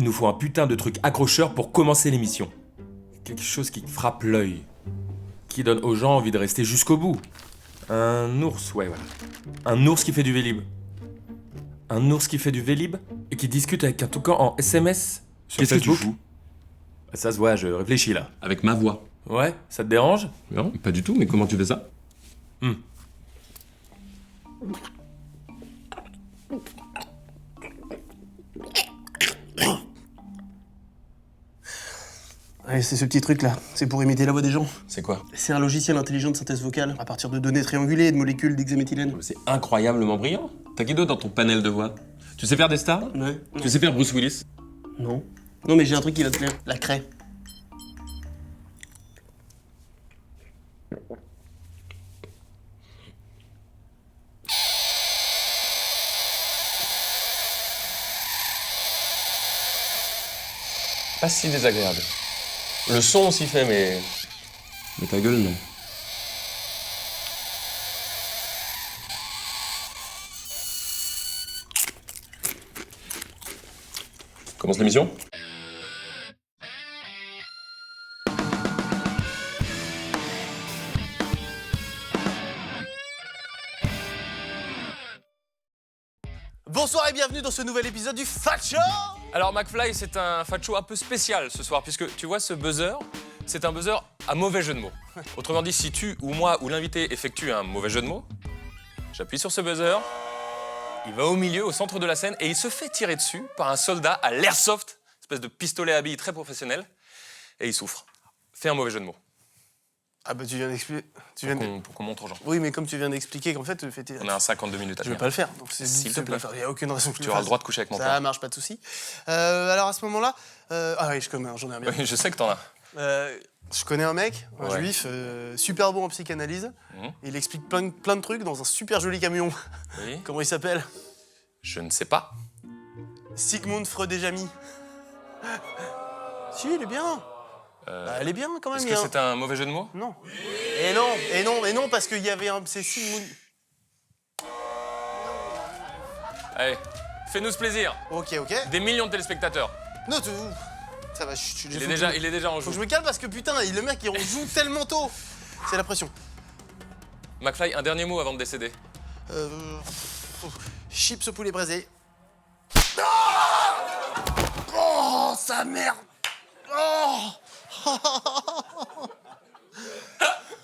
Il nous faut un putain de truc accrocheur pour commencer l'émission. Quelque chose qui frappe l'œil. Qui donne aux gens envie de rester jusqu'au bout. Un ours, ouais, voilà. Un ours qui fait du Vélib. Un ours qui fait du Vélib et qui discute avec un toucan en SMS sur Qu'est-ce que tu Facebook. fous? Ça se voit, je réfléchis là. Avec ma voix. Ouais, ça te dérange? Non, pas du tout, mais comment tu fais ça? Ouais, c'est ce petit truc là, c'est pour imiter la voix des gens. C'est quoi? C'est un logiciel intelligent de synthèse vocale à partir de données triangulées et de molécules d'hexaméthylène. C'est incroyablement brillant. T'as qui d'autre dans ton panel de voix? Tu sais faire des stars? Ouais. Tu sais faire Bruce Willis? Non. Non mais j'ai un truc qui va te plaire, la craie. Pas si désagréable. Le son s'y fait, mais... Mais ta gueule, non. Commence l'émission? Bonsoir et bienvenue dans ce nouvel épisode du Fat Show. Alors McFly, c'est un fat show un peu spécial ce soir, puisque tu vois ce buzzer, c'est un buzzer à mauvais jeu de mots. Autrement dit, si tu ou moi ou l'invité effectue un mauvais jeu de mots, j'appuie sur ce buzzer, il va au milieu, au centre de la scène, et il se fait tirer dessus par un soldat à l'airsoft, espèce de pistolet à billes très professionnel, et il souffre. Fais un mauvais jeu de mots, Ah bah tu viens d'expliquer. pour qu'on montre aux gens. Oui mais comme tu viens d'expliquer qu'en fait On a un 52 minutes à je vais tenir. pas le faire. Donc c'est S'il te plaît. Il n'y a aucune raison que je Tu le auras fasse. le droit de coucher avec mon Ça père. marche, pas de souci. Alors à ce moment-là, ah oui je connais, j'en ai un bien. Oui, je sais que t'en as. Je connais un mec, un Ouais. juif, super bon en psychanalyse. Mhm. Il explique plein de trucs dans un super joli camion. Oui. Comment il s'appelle? Je ne sais pas. Sigmund Freudejami. Si, il est bien. Bah, elle est bien quand même. Est-ce il y que a un- c'est un mauvais jeu de mots? Non. Et non, parce qu'il y avait un... C'est Sigmund... Allez, fais-nous ce plaisir. Ok. Des millions de téléspectateurs. Non, ça va, Il est déjà en Faut jeu. que je me calme parce que putain, le mec, il en joue tellement tôt. C'est la pression. McFly, un dernier mot avant de décéder. Chips au poulet braisé. Ah oh, sa merde. Oh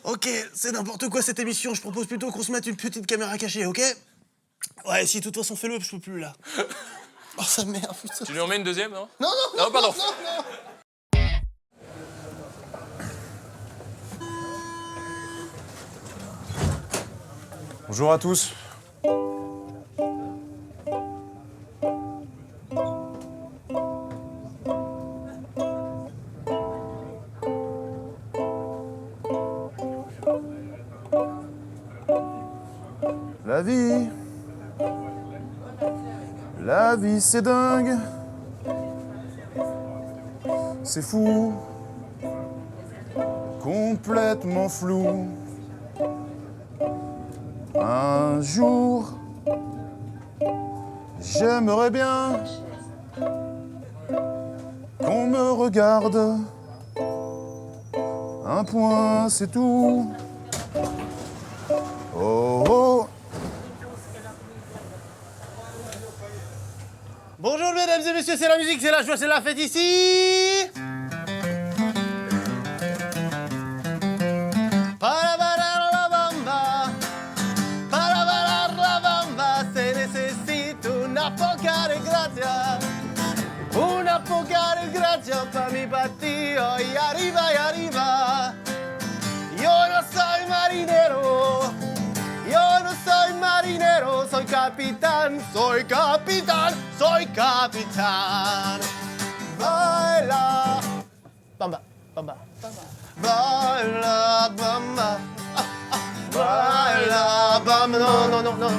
Ok, c'est n'importe quoi cette émission. Je propose plutôt qu'on se mette une petite caméra cachée, ok? Ouais, si de toute façon fais-le, je peux plus là. Oh sa merde, putain. Tu lui en mets une deuxième, non? Non, pardon. Bonjour à tous. La vie c'est dingue, c'est fou, complètement flou. Un jour, j'aimerais bien qu'on me regarde. Un point, c'est tout. Oh oh. Bonjour mesdames et messieurs, c'est la musique, c'est la joie, c'est la fête ici. Se necesita una poca de gracia, una poca de gracia para mi partido y arriba. Yo no soy marinero, soy capitán. Baila, bamba. Baila, bamba. Baila, bamba. No.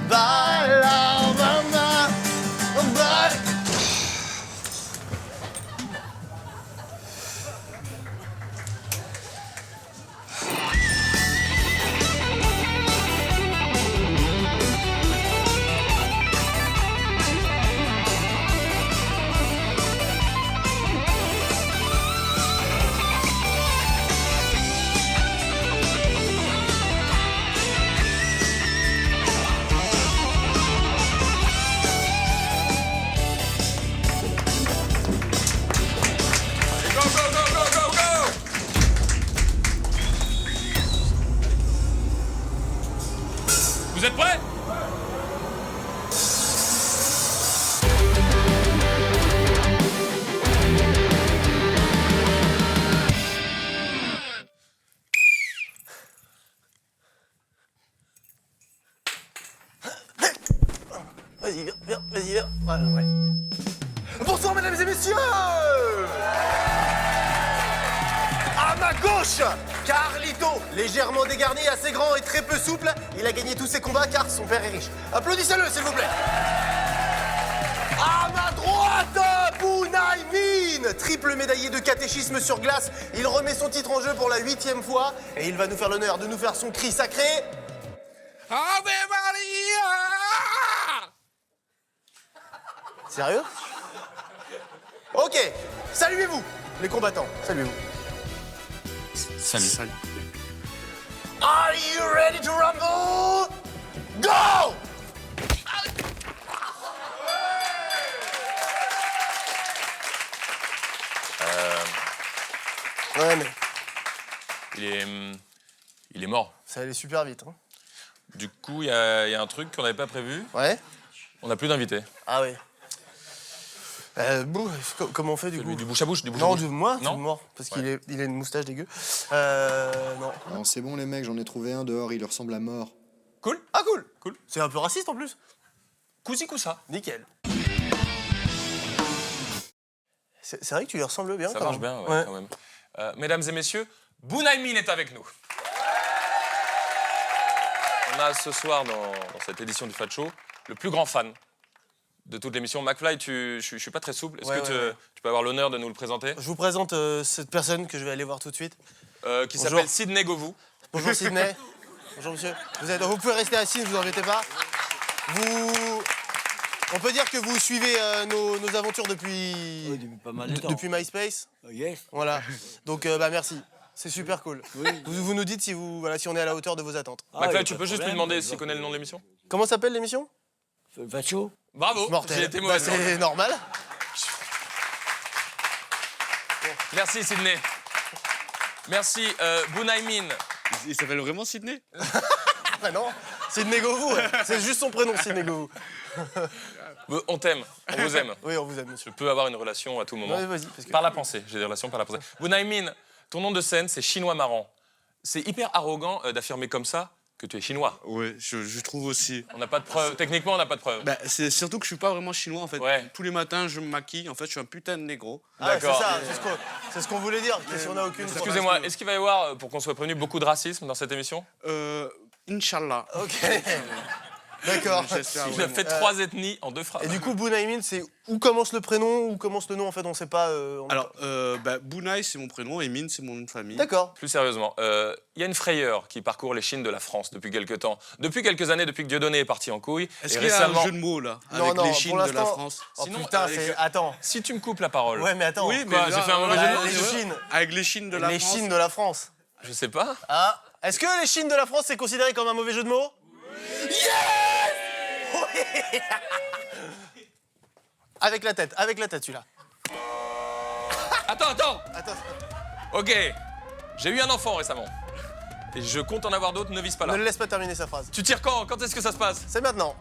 Baila, bamba. Baila. Vas-y, viens, vas-y, viens. Voilà, ouais. Bonsoir, mesdames et messieurs. À ma gauche, Carlito, légèrement dégarni, assez grand et très peu souple. Il a gagné tous ses combats car son père est riche. Applaudissez-le, s'il vous plaît. À ma droite, Bunaimin, triple médaillé de catéchisme sur glace. Il remet son titre en jeu pour la 8e fois et il va nous faire l'honneur de nous faire son cri sacré. Ave Maria! Sérieux? Ok, saluez-vous, les combattants, saluez-vous. Salut. Are you ready to rumble? Go! Ouais, mais Il est mort. ça allait super vite, hein. Du coup, il y a un truc qu'on n'avait pas prévu. Ouais? On n'a plus d'invités. Ah ouais. Comment on fait du coup? Du bouche à bouche, du bouche à Non, bouche. moi, Non du mort, parce qu'il il a une moustache dégueu. Non. Non, c'est bon les mecs, j'en ai trouvé un dehors, il lui ressemble à mort. Cool. Ah cool! Cool. C'est un peu raciste en plus. Cousi coussa. Nickel. C'est vrai que tu lui ressembles bien. Ça quand marche même. bien, ouais, quand même. Mesdames et messieurs, Bunaimin est avec nous. On a ce soir, dans cette édition du Fat Show, le plus grand fan de toute l'émission. McFly, je suis pas très souple. Est-ce Ouais, que ouais. tu peux avoir l'honneur de nous le présenter? Je vous présente cette personne que je vais aller voir tout de suite. Qui s'appelle Sidney Govou. Bonjour Sidney. Bonjour monsieur. Vous pouvez rester assis, ne vous embêtez pas. On peut dire que vous suivez nos aventures depuis... Oui, depuis pas mal de temps. Depuis MySpace. Yes. Voilà. Donc merci. C'est super cool. Vous nous dites si on est à la hauteur de vos attentes. McFly, tu peux juste lui demander s'il connaît le nom de l'émission? Comment s'appelle l'émission? Facho. Bravo. Mortel. J'ai été mauvais. C'est normal. Merci Sidney. Merci Bunaimin. Il s'appelle vraiment Sidney? Ah non, Sidney Govou. Ouais. C'est juste son prénom, Sidney Govou. On t'aime, on vous aime. Oui, on vous aime, monsieur. Je peux avoir une relation à tout moment. Ouais, vas-y, parce que... Par la pensée, j'ai des relations par la pensée. Bunaimin, ton nom de scène, c'est chinois marrant. C'est hyper arrogant d'affirmer comme ça que tu es chinois. Ouais, je trouve aussi. On n'a pas de preuves. Techniquement, on n'a pas de preuves. Bah, c'est surtout que je suis pas vraiment chinois en fait. Ouais. Tous les matins, je me maquille. En fait, je suis un putain de négro. Ah, c'est D'accord. ça, c'est ce qu'on voulait dire. Si on n'a aucune... Excusez-moi, est-ce qu'il va y avoir, pour qu'on soit prévenu, beaucoup de racisme dans cette émission? Inch'Allah. Ok. D'accord. J'espère Il a vraiment. fait 3 ethnies en 2 phrases. Et du coup, Bunaimin, c'est où commence le prénom, où commence le nom, en fait, on sait pas... Alors, Bunai, c'est mon prénom et Min, c'est mon nom de famille. D'accord. Plus sérieusement, il y a une frayeur qui parcourt les chines de la France depuis quelques temps. Depuis quelques années, depuis que Dieudonné est parti en couille. Est-ce Et qu'il y a récemment... un jeu de mots là Non, avec non, les pour Chines de la l'instant- France? Oh Sinon, putain, avec- c'est... Attends. Si tu me coupes la parole, Ouais, mais attends. Oui, mais Quoi, j'ai fait un mauvais jeu de mots les tu vois, Chines. avec les Chines de la Les France. Chines de la France. je sais pas. Ah. Est-ce que les Chines de la France, c'est considéré comme un mauvais jeu de mots? Avec la tête, celui-là. Attends. Attends. Ok, j'ai eu un enfant récemment. Et je compte en avoir d'autres, ne vise pas là. Ne le laisse pas terminer sa phrase. Tu tires quand? Quand est-ce que ça se passe? C'est maintenant.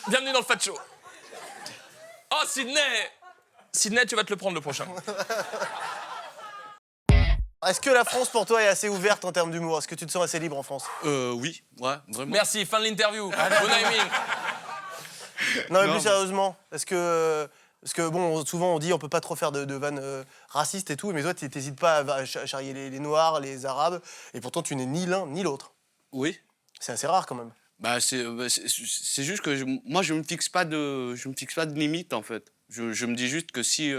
Bienvenue dans le Fat Show. Oh, Sidney! Sidney, tu vas te le prendre le prochain. Est-ce que la France, pour toi, est assez ouverte en termes d'humour? Est-ce que tu te sens assez libre en France? Oui, ouais, vraiment. Merci, fin de l'interview. Bunaimin. Non, mais Non, plus mais- sérieusement, est-ce que... Parce que, bon, souvent, on dit on peut pas trop faire de vannes racistes et tout, mais toi, t'hésites pas à charrier les Noirs, les Arabes, et pourtant, tu n'es ni l'un ni l'autre. Oui. C'est assez rare, quand même. C'est juste que moi, je me fixe pas de limite en fait. Je me dis juste que si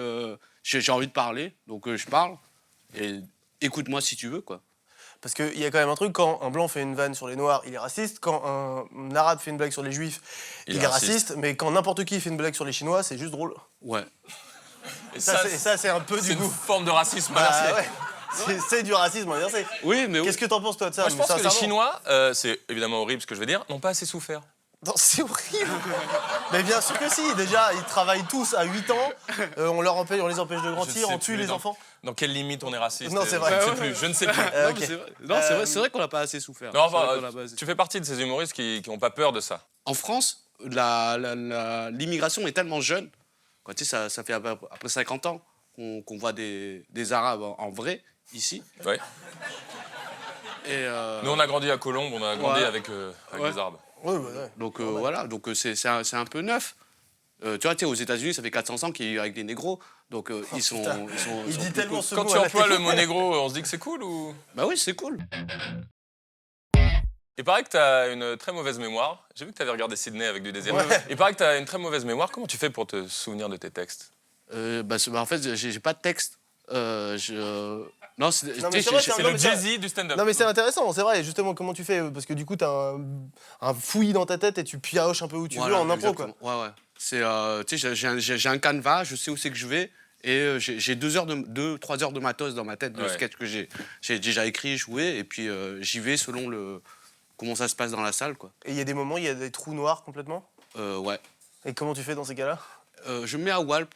j'ai envie de parler, donc je parle. Et écoute-moi si tu veux, quoi. Parce qu'il y a quand même un truc, quand un blanc fait une vanne sur les noirs, il est raciste. Quand un arabe fait une blague sur les juifs, il est raciste. Mais quand n'importe qui fait une blague sur les chinois, c'est juste drôle. Ouais. Et Ça, c'est un peu c'est du une coup. forme de racisme Bah, inversé. ouais. C'est du racisme inversé. Oui, mais oui. Qu'est-ce que t'en penses, toi, de ça? Moi, je pense que les sincèrement? Chinois, c'est évidemment horrible ce que je vais dire, n'ont pas assez souffert. Non, c'est horrible. Mais bien sûr que si. Déjà, ils travaillent tous à 8 ans. On les empêche de Je grandir, sais on tue plus les dans- enfants. Dans quelle limite on est raciste? Non, c'est vrai. Je ne sais plus. Non, ok. mais c'est vrai. Non, c'est vrai qu'on n'a pas assez souffert. Non, C'est vrai enfin, qu'on n'a pas assez tu fais partie de ces humoristes qui n'ont pas peur de ça. En France, l'immigration est tellement jeune. Quoi, tu sais, ça fait après 50 ans qu'on voit des Arabes en vrai, ici. Ouais. Et, Nous, on a grandi à Colombes, on a grandi Ouais. avec Ouais. les arbres. Ouais, bah, ouais. donc voilà, donc c'est un peu neuf. Tu vois, aux États-Unis, ça fait 400 ans qu'ils vivent avec des négros. Donc ils sont. putain. Il dit tellement ce Quand mot tu à la emploies télé. le mot négro, on se dit que c'est cool ou... Bah oui, c'est cool. Il paraît que tu as une très mauvaise mémoire. J'ai vu que tu avais regardé Sydney avec du désir. Ouais. Il paraît que tu as une très mauvaise mémoire. Comment tu fais pour te souvenir de tes textes? En fait, j'ai pas de texte. Non, Non, mais tu sais, c'est vrai, j'ai- C'est non, le mais ça- Jay-Z du stand-up. Non mais c'est intéressant, c'est vrai, justement comment tu fais, parce que du coup t'as un fouillis dans ta tête et tu pioches un peu où tu veux Voilà, en impro quoi. exactement. Ouais. C'est, tu sais, j'ai un canevas, je sais où c'est que je vais, et j'ai 3 heures de matos dans ma tête de Ouais. sketch que j'ai déjà écrit, joué, et puis j'y vais selon comment ça se passe dans la salle, quoi. Et il y a des moments, il y a des trous noirs complètement. Ouais. Et comment tu fais dans ces cas-là? Je me mets à Walp.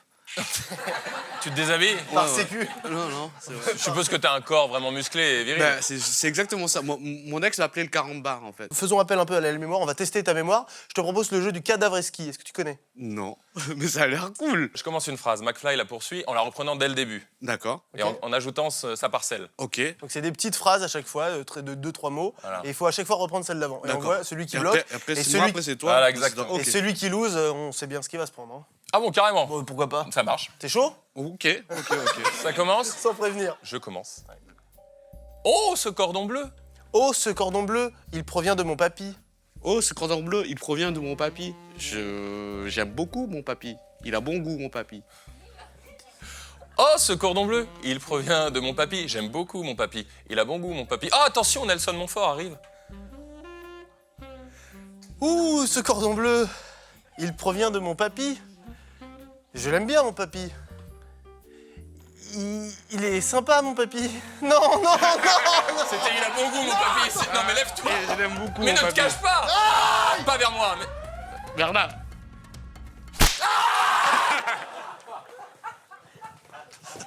Tu te déshabilles? Par ouais. sécu. Non, c'est vrai. Je suppose que tu as un corps vraiment musclé et viril. Ben, c'est exactement ça. Mon ex l'appelait le carambar, en fait. Faisons appel un peu à la mémoire, on va tester ta mémoire. Je te propose le jeu du cadavre ski, est-ce que tu connais? Non, mais ça a l'air cool. Je commence une phrase, McFly la poursuit en la reprenant dès le début D'accord. et en ajoutant sa parcelle. Ok. Donc c'est des petites phrases à chaque fois, de 2-3 mots, Voilà. et il faut à chaque fois reprendre celle d'avant. Et on D'accord. voit celui qui Et bloque, après et c'est moi, celui, après c'est toi. Voilà, exactement. Ok. et celui qui lose, on sait bien ce qu'il va se prendre. Hein. Ah bon, carrément. Bon, pourquoi pas? Ça marche. T'es chaud? Ok. Ça commence. Sans prévenir. Je commence. Oh, ce cordon bleu. Oh, ce cordon bleu, il provient de mon papy. Oh, ce cordon bleu, il provient de mon papy. J'aime beaucoup mon papy. Il a bon goût, mon papy. Oh, ce cordon bleu. Il provient de mon papy. J'aime beaucoup mon papy. Il a bon goût, mon papy. Oh, attention, Nelson Montfort arrive. Ouh, ce cordon bleu, il provient de mon papy. Je l'aime bien, mon papy. Il est sympa, mon papy. Non. C'était il a bon goût, mon papy. Non, mais lève-toi. Je l'aime beaucoup, Mais mon ne te papy. cache pas. Pas vers moi. Mais... Bernard.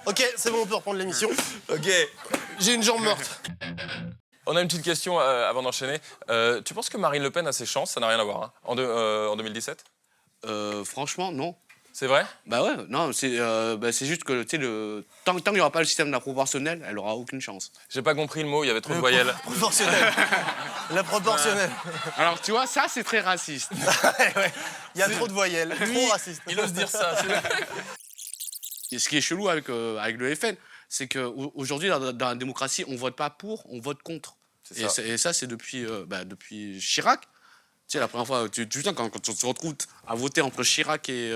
Ok, c'est bon, on peut reprendre l'émission. Ok. J'ai une jambe morte. On a une petite question avant d'enchaîner. Tu penses que Marine Le Pen a ses chances? Ça n'a rien à voir, hein, en 2017? Franchement, non. C'est vrai? Bah ouais, non, c'est juste que, tu sais, tant qu'il n'y aura pas le système de la proportionnelle, elle aura aucune chance. J'ai pas compris le mot, il y avait trop de voyelles. Proportionnelle. La proportionnelle. Alors, tu vois, ça, c'est très raciste. Ouais. Il y a trop de voyelles, trop raciste. Il ose dire ça. Et ce qui est chelou avec le FN, c'est qu'aujourd'hui, dans la démocratie, on vote pas pour, on vote contre. C'est ça. Et ça, c'est depuis Chirac. Tu sais, la première fois, quand tu te retrouves à voter entre Chirac et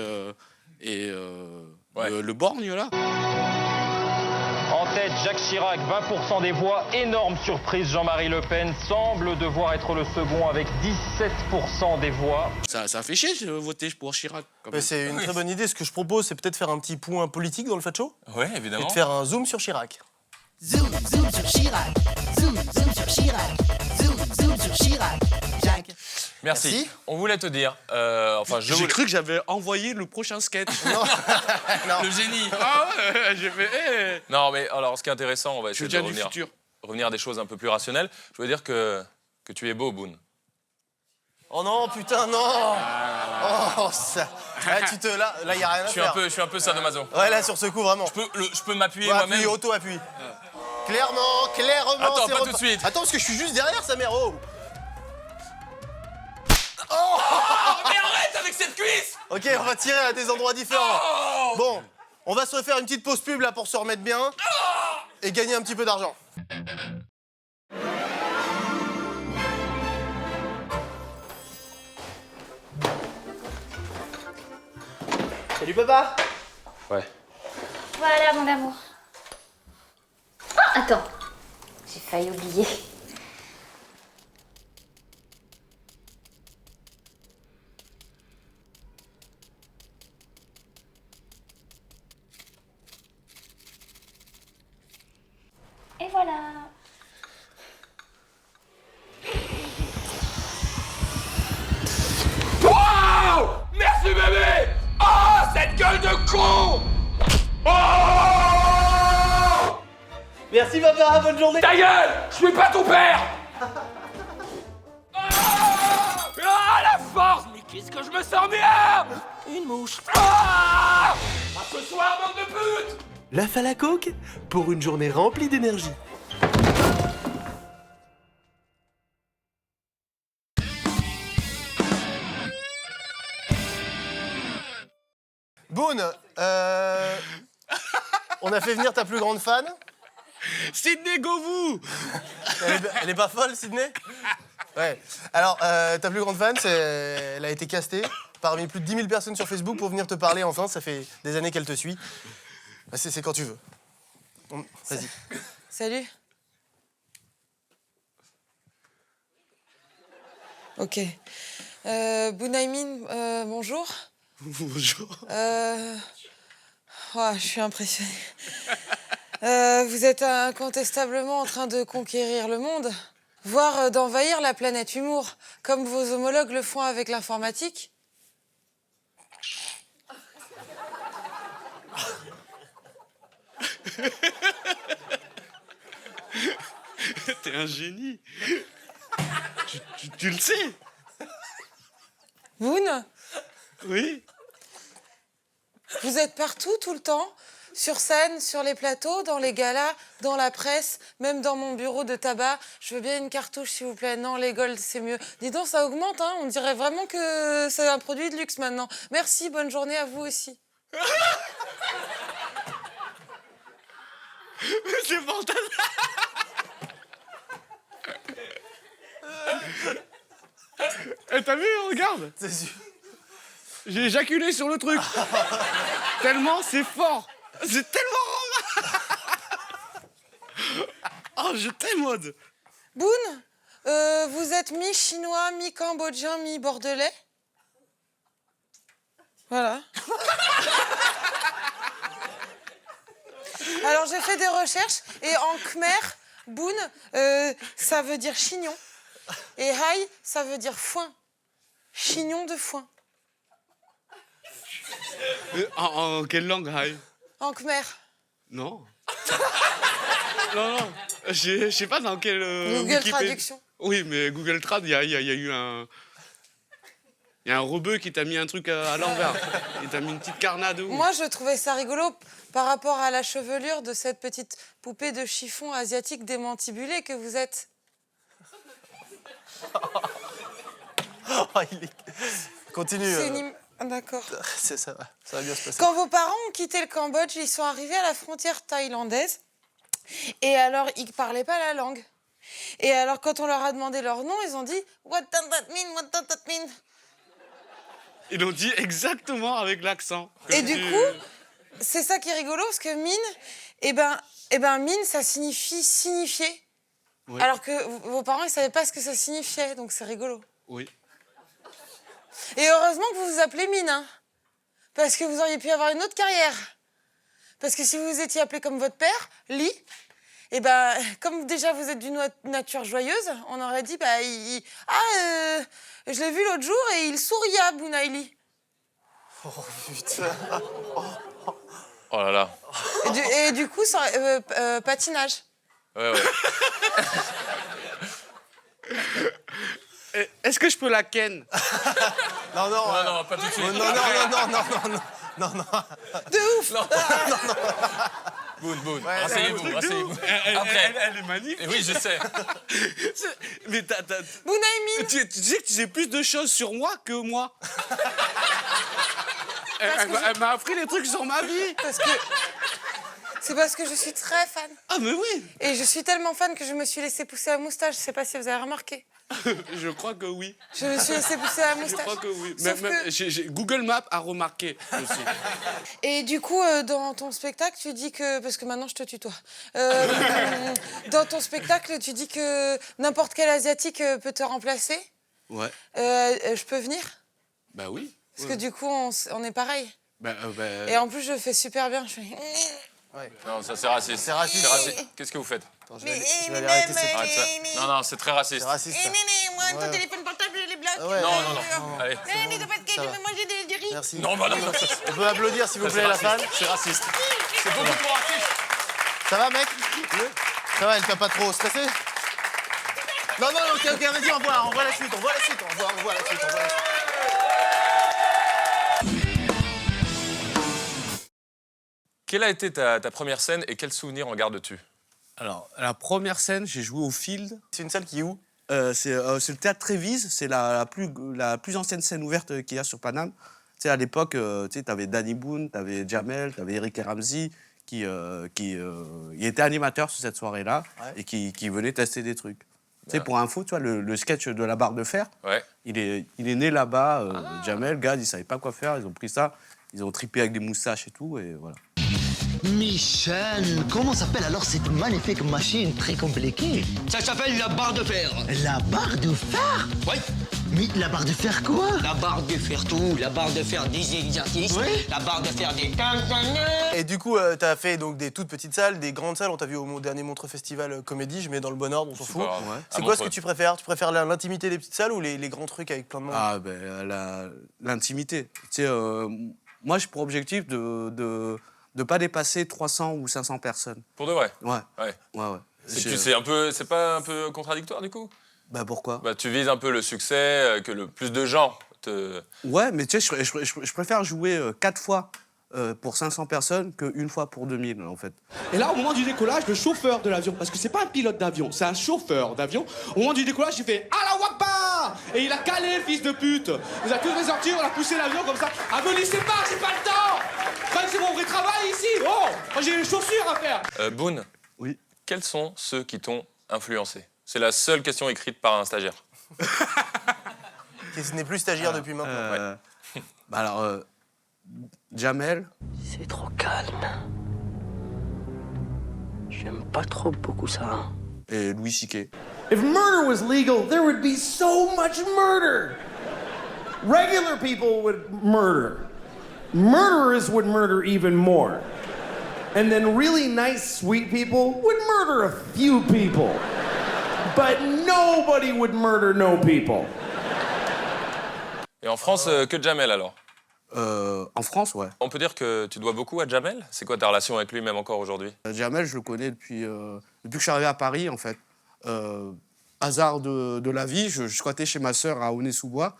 Ouais. le Borgne, là. En tête, Jacques Chirac, 20% des voix. Énorme surprise, Jean-Marie Le Pen semble devoir être le second avec 17% des voix. Ça fait chier de voter pour Chirac. quand Mais même. c'est une très bonne idée. Ce que je propose, c'est peut-être faire un petit point politique dans le Fat Show Ouais, et évidemment. de faire un zoom sur Chirac. Zoom sur Chirac. Zoom sur Chirac. Zoom sur Chirac. Jack. Merci. Merci. On voulait te dire, enfin, J'ai cru que j'avais envoyé le prochain sketch. le génie. Ah ouais, j'ai fait. Non, mais alors, ce qui est intéressant, on va Je essayer de viens du futur. revenir à des choses un peu plus rationnelles. Je veux dire que tu es beau, Boone. Oh non, putain, non. Oh, ça. Là, y a rien à Je suis faire. un peu sadomaso. Ouais, là, sur ce coup, vraiment. Je peux m'appuyer Ouais, moi-même. appuie, auto-appuie. Clairement. Attends, c'est pas tout de suite. Attends, parce que je suis juste derrière sa mère. Oh. Oh, mais arrête avec cette cuisse. Ok, on va tirer à des endroits différents. Oh. Bon, on va se faire une petite pause pub là pour se remettre bien et gagner un petit peu d'argent. Salut papa. Ouais. Voilà, mon amour. Ah, attends. J'ai failli oublier. Et voilà. Wow! Merci bébé! Oh, cette gueule de con! Oh! Merci papa, bonne journée. Ta gueule! Je suis pas ton père! Ah, la force! Mais qu'est-ce que je me sens bien! Une mouche. Ah! À ce soir, bande de putes! La Falacoque pour une journée remplie d'énergie. Boone, on a fait venir ta plus grande fan. Sydney Govou. Elle est pas folle, Sydney? Ouais. Alors, ta plus grande fan, elle a été castée parmi plus de 10 000 personnes sur Facebook pour venir te parler enfin. Ça fait des années qu'elle te suit. Bah, c'est quand tu veux. Vas-y. Salut. Ok. Bounaïmin, bonjour. Bonjour. Je suis impressionnée. Vous êtes incontestablement en train de conquérir le monde, voire d'envahir la planète humour, comme vos homologues le font avec l'informatique. T'es un génie. Tu le sais? Boone, Oui. vous êtes partout, tout le temps, sur scène, sur les plateaux, dans les galas, dans la presse, même dans mon bureau de tabac. Je veux bien une cartouche, s'il vous plaît. Non, les golds, c'est mieux. Dis donc, ça augmente, hein. On dirait vraiment que c'est un produit de luxe maintenant. Merci, bonne journée à vous aussi. C'est fantastique. T'as vu, regarde. C'est sûr. J'ai éjaculé sur le truc. Tellement c'est fort. C'est tellement... Oh, je t'aime, Maud. Boone, vous êtes mi-chinois, mi-cambodgien, mi-bordelais? Voilà. Alors, j'ai fait des recherches et en khmer, Boone, ça veut dire chignon. Et Hai, ça veut dire foin. Chignon de foin. En quelle langue, Hai? En khmer. Non. non. Je sais pas dans quel... Google Traduction. Oui, mais Google Trad, il y a eu un... Il y a un rebeu qui t'a mis un truc à l'envers. Il t'a mis une petite carnade. Moi, je trouvais ça rigolo par rapport à la chevelure de cette petite poupée de chiffon asiatique démantibulée que vous êtes. Continue. D'accord. Ça va bien se passer. Quand vos parents ont quitté le Cambodge, ils sont arrivés à la frontière thaïlandaise. Et alors, ils parlaient pas la langue. Et alors, quand on leur a demandé leur nom, ils ont dit « What does that mean? What does that mean ?» Ils l'ont dit exactement avec l'accent. Et du coup, c'est ça qui est rigolo, parce que mine, mine, ça signifie signifier. Oui. Alors que vos parents, ils savaient pas ce que ça signifiait, donc c'est rigolo. Oui. Et heureusement que vous vous appelez Mine, hein, parce que vous auriez pu avoir une autre carrière. Parce que si vous vous étiez appelé comme votre père, Lee, comme déjà vous êtes d'une nature joyeuse, on aurait dit, je l'ai vu l'autre jour et il souriait, Bounaïli. Oh putain. Oh là là. Et du coup, patinage. Ouais. Est-ce que je peux la ken? Non, pas tout de suite. Non. De ouf. Boone, Ouais, rasseyez-vous. Après. Elle est magnifique. Et oui, je sais. Mais Bounaïmin. tu sais que tu sais plus de choses sur moi que moi. Elle m'a appris des trucs sur ma vie. C'est parce que je suis très fan. Ah, mais oui. Et je suis tellement fan que je me suis laissé pousser la moustache. Je sais pas si vous avez remarqué. Je crois que oui. Je me suis laissé pousser la Je moustache. crois que oui. Sauf que... Google Maps a remarqué aussi. Et du coup, dans ton spectacle, tu dis que... Parce que maintenant, je te tutoie. Dans ton spectacle, tu dis que n'importe quel Asiatique peut te remplacer. Ouais. Je peux venir? Bah oui. Parce que du coup, on est pareil. Et en plus, je fais super bien. Je fais... Ouais. Non, ça c'est raciste. C'est raciste. Qu'est-ce que vous faites? Attends, je vais aller arrêter cette... Arrête ça. Non, c'est très raciste. C'est raciste. ça. Moi, Ouais. ton téléphone portable, je les bloque. Ouais. Non. Allez. Ça va. Moi, j'ai des riz. Merci. Non. On peut applaudir, s'il vous Ça, plaît, c'est la raciste. fan. C'est raciste. C'est beaucoup trop raciste. Ça va, mec? Ça va, elle t'a pas trop stressé? Non, ok, vas-y, on voit la suite. Quelle a été ta première scène et quel souvenir en gardes-tu? Alors, la première scène, j'ai joué au Field. C'est une salle qui est où? C'est le théâtre Trévise. C'est la plus ancienne scène ouverte qu'il y a sur Paname. sais, à l'époque, tu sais, t'avais Danny Boone, t'avais Jamel, t'avais Eric et Ramsey qui étaient animateurs sur cette soirée-là et qui venaient tester des trucs. Tu sais, pour info, tu vois, le sketch de la barre de fer, il est né là-bas. Jamel, Gad, ils savaient pas quoi faire, ils ont pris ça, ils ont tripé avec des moustaches et tout, et voilà. Michel, comment s'appelle alors cette magnifique machine très compliquée? Ça s'appelle la barre de fer. La barre de fer? Oui. Mais la barre de fer quoi? La barre de fer tout, la barre de fer des exercices, la barre de fer des... Et du coup, t'as fait donc des toutes petites salles, des grandes salles. On t'a vu au dernier Montreux Festival Comédie, je mets dans le bon ordre, on s'en fout. C'est quoi ce que tu préfères? Tu préfères l'intimité des petites salles ou les grands trucs avec plein de monde? Ah, ben, l'intimité. Tu sais, moi, j'ai pour objectif de pas dépasser 300 ou 500 personnes. Pour de vrai? Ouais. Ouais. C'est pas un peu contradictoire, du coup? Bah, pourquoi? Bah, tu vises un peu le succès, que le plus de gens te... Ouais, mais tu sais, je préfère jouer 4 fois pour 500 personnes qu'une fois pour 2000, en fait. Et là, au moment du décollage, le chauffeur de l'avion, parce que c'est pas un pilote d'avion, c'est un chauffeur d'avion, au moment du décollage, il fait « Allah Wakbar !» Et il a calé, le fils de pute. Vous avez tous fait sortir, on a poussé l'avion comme ça. Avenissez pas, j'ai pas le temps. Quand c'est mon vrai travail ici. Oh, moi j'ai les chaussures à faire. Boone, oui. Quels sont ceux qui t'ont influencé? C'est la seule question écrite par un stagiaire. Qui n'est plus stagiaire depuis maintenant. Bah alors, Jamel. C'est trop calme. J'aime pas trop beaucoup ça. Et Louis C.K. If murder was legal, there would be so much murder. Regular people would murder. Murderers would murder even more. And then really nice, sweet people would murder a few people. But nobody would murder no people. Et en France, que Jamel, alors? En France, ouais. On peut dire que tu dois beaucoup à Jamel? C'est quoi ta relation avec lui, même encore aujourd'hui? Jamel, je le connais depuis que je suis arrivé à Paris, en fait. Hasard de la vie, je squattais chez ma sœur à Aulnay-sous-Bois.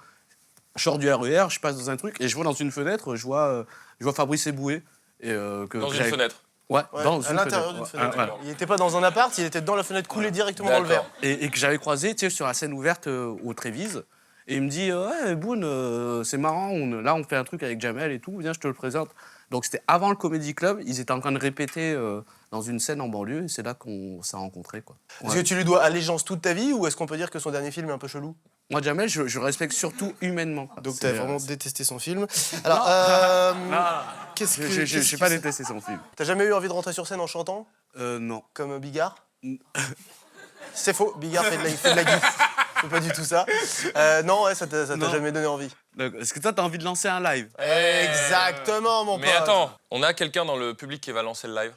Je sors du RER, je passe dans un truc et je vois dans une fenêtre, je vois Fabrice Eboué. Dans une fenêtre? Ouais, dans à une l'intérieur d'une fenêtre. Il n'était pas dans un appart, il était dans la fenêtre coulée directement dans le verre. Et que j'avais croisé, tu sais, sur la scène ouverte au Trévise. Et il me dit, ouais, Boone, c'est marrant, là on fait un truc avec Jamel et tout, viens, je te le présente. Donc c'était avant le Comedy Club, ils étaient en train de répéter dans une scène en banlieue, et c'est là qu'on s'est rencontrés, quoi. Est-ce que tu lui dois allégeance toute ta vie, ou est-ce qu'on peut dire que son dernier film est un peu chelou? Moi, Jamel, je respecte surtout humainement. Donc t'as vraiment détesté son film. Alors, qu'est-ce que... J'ai pas détesté son film. T'as jamais eu envie de rentrer sur scène en chantant? Non. Comme Bigard? C'est faux, Bigard fait de la gifle. C'est pas du tout ça. Non, ouais, ça t'a jamais donné envie. Est-ce que toi, t'as envie de lancer un live? Exactement, mon pote. Mais attends, on a quelqu'un dans le public qui va lancer le live.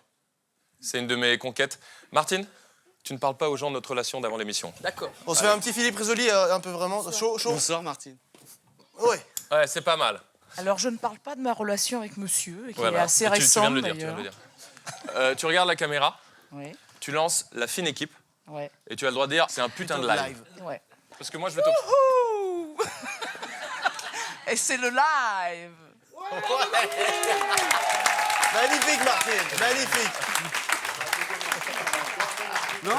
C'est une de mes conquêtes. Martine, tu ne parles pas aux gens de notre relation d'avant l'émission. D'accord. On se fait un petit Philippe Risoli, un peu vraiment chaud. Bonsoir, Martine. Ouais. Ouais, c'est pas mal. Alors, je ne parle pas de ma relation avec monsieur, qui Voilà. est assez Tu récente, viens de le dire, tu viens de le dire. Tu regardes la caméra, Oui. tu lances la fine équipe, Ouais. et tu as le droit de dire c'est un putain de live. Ouais. Parce que moi, je vais te... Wouhou. Et c'est le live. Magnifique, Martine, magnifique. Non,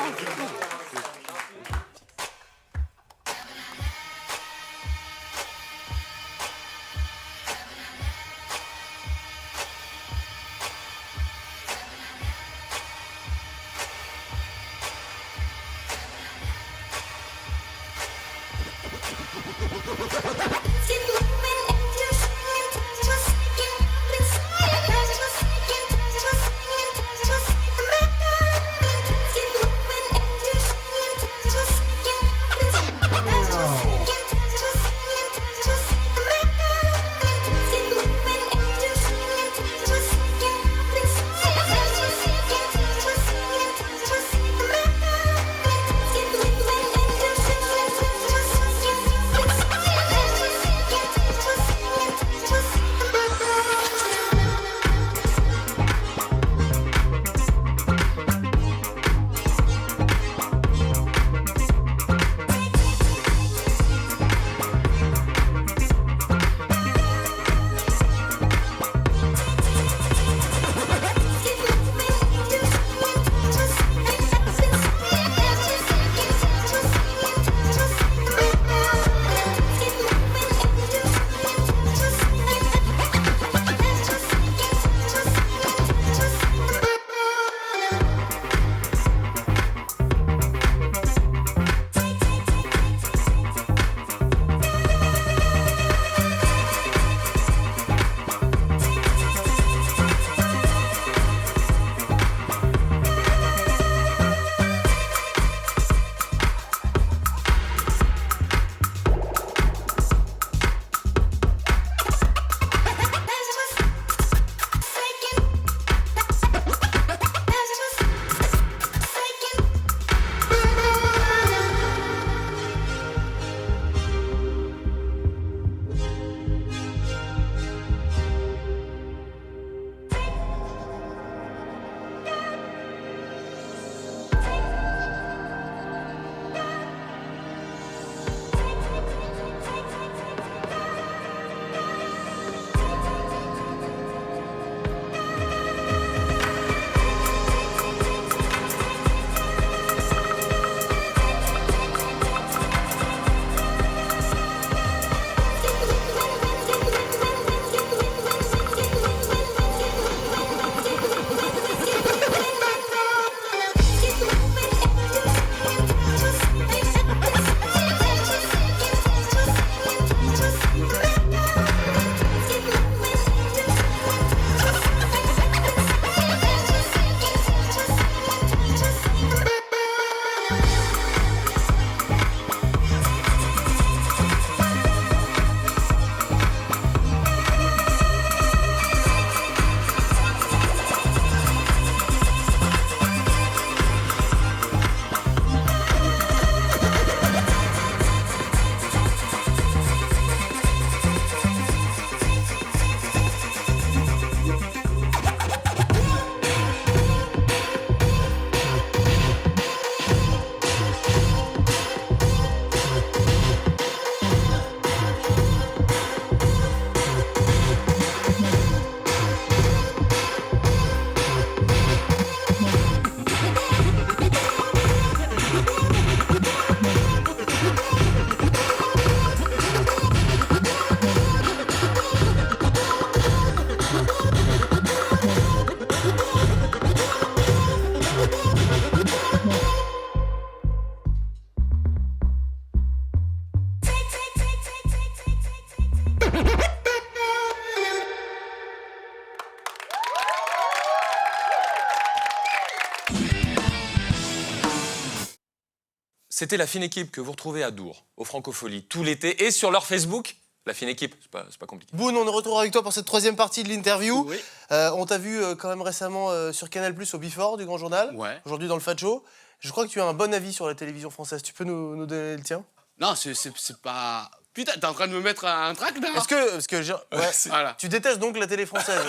c'était la fine équipe que vous retrouvez à Dour, au Francophonie, tout l'été, et sur leur Facebook. La fine équipe, c'est pas compliqué. Boone, on est retour avec toi pour cette troisième partie de l'interview. Oui. On t'a vu quand même récemment sur Canal+, au Before du Grand Journal. Ouais. Aujourd'hui dans le Fat Show. Je crois que tu as un bon avis sur la télévision française. Tu peux nous donner le tien? Non, c'est pas... Putain, t'es en train de me mettre un trac là. Parce que ouais, Voilà. tu détestes donc la télé française.